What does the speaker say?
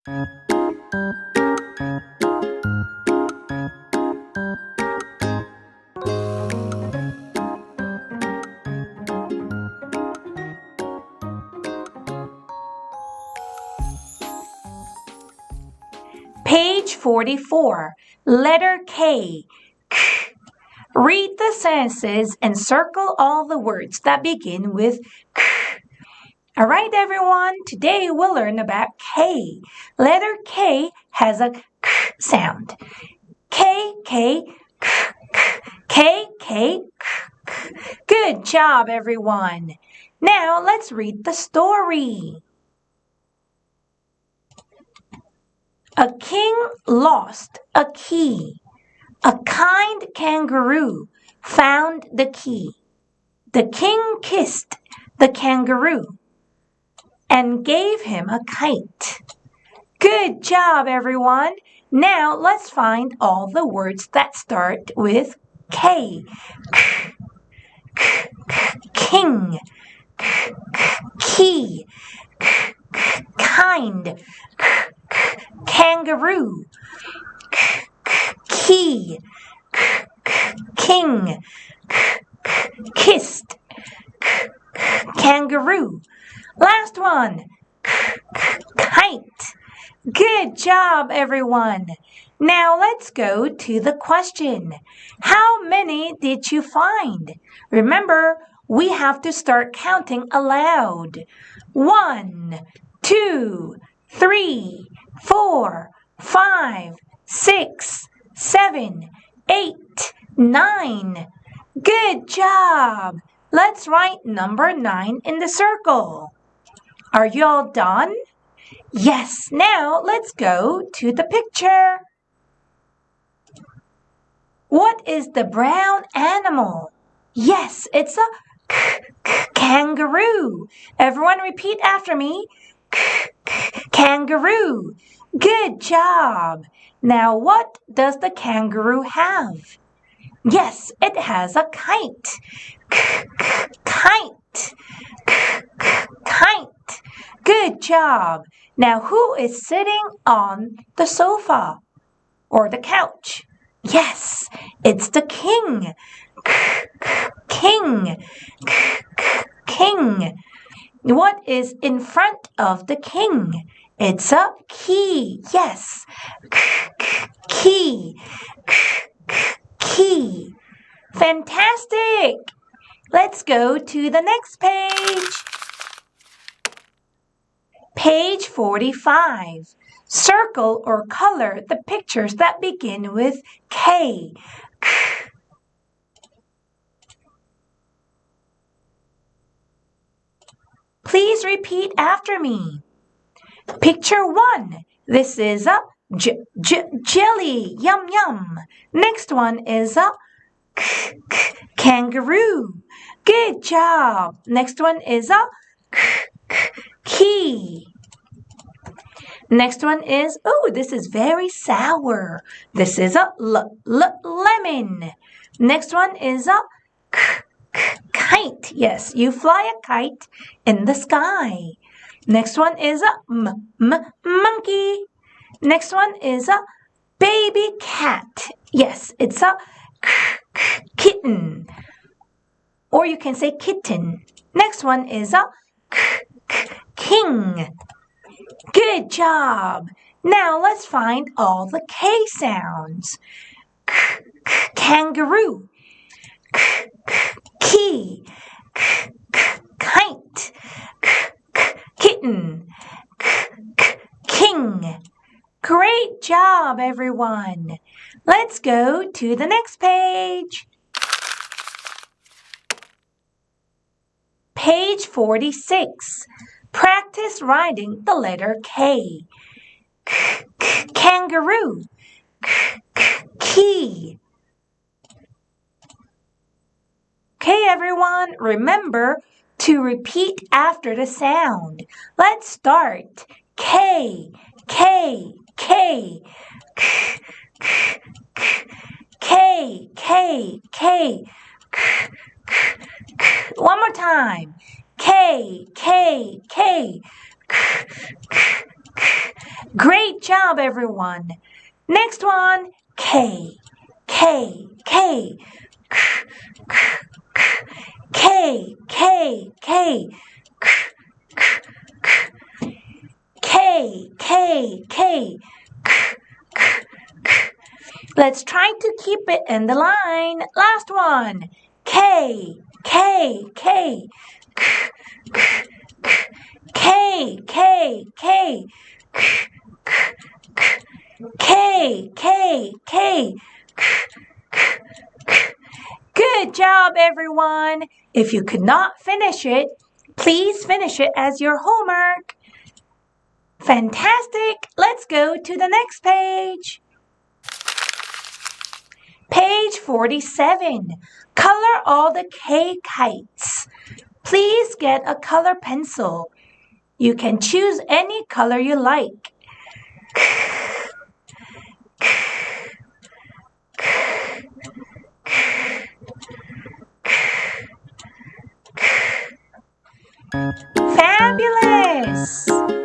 Page 44, letter K. K. Read the sentences and circle all the words that begin with K. All right, everyone, today we'll learn about K. Letter K has a K sound. K, K, K, K, K, K. Good job, everyone. Now let's read the story. A king lost a key. A kind kangaroo found the key. The king kissed the kangaroo and gave him a kite. Good job, everyone. Now let's find all the words that start with K. King, key, kind, kangaroo, key, king, kissed, kangaroo. Last one, kite. Good job, everyone. Now let's go to the question. How many did you find? Remember, we have to start counting aloud. 1, 2, 3, 4, 5, 6, 7, 8, 9. Good job. Let's write number 9 in the circle. Are you all done? Yes, now let's go to the picture. What is the brown animal? Yes, it's a kangaroo. Everyone repeat after me. Kangaroo. Good job. Now what does the kangaroo have? Yes, it has a kite. Kite. Kite. Good job. Now who is sitting on the sofa or the couch? Yes, it's the king. King. King. What is in front of the king? It's a key. Yes. Key. Key. Fantastic. Let's go to the next page. Page 45. Circle or color the pictures that begin with K. Please repeat after me. Picture 1. This is a jelly. Yum, yum. Next one is a kangaroo. Good job. Next one is a key. Next one is, oh, this is very sour. This is a lemon. Next one is a kite. Yes, you fly a kite in the sky. Next one is a monkey. Next one is a baby cat. Yes, it's a kitten. Or you can say kitten. Next one is a king. Good job. Now let's find all the K sounds. Kangaroo. Key. Kite. Kitten. King. Great job, everyone. Let's go to the next page. Page 46. Practice writing the letter K. Kangaroo. Key. Okay, everyone, remember to repeat after the sound. Let's start. K, K, K. K, K, K. One more time. K, K, K. Great job, everyone. Next one, K, K, K. K, K, K. K, K, K. Let's try to keep it in the line. Last one. K, K, K. K, K, K. K, K, K. Good job, everyone. If you could not finish it, please finish it as your homework. Fantastic. Let's go to the next page. Page 47. Color all the K kites. Please get a color pencil. You can choose any color you like. Fabulous!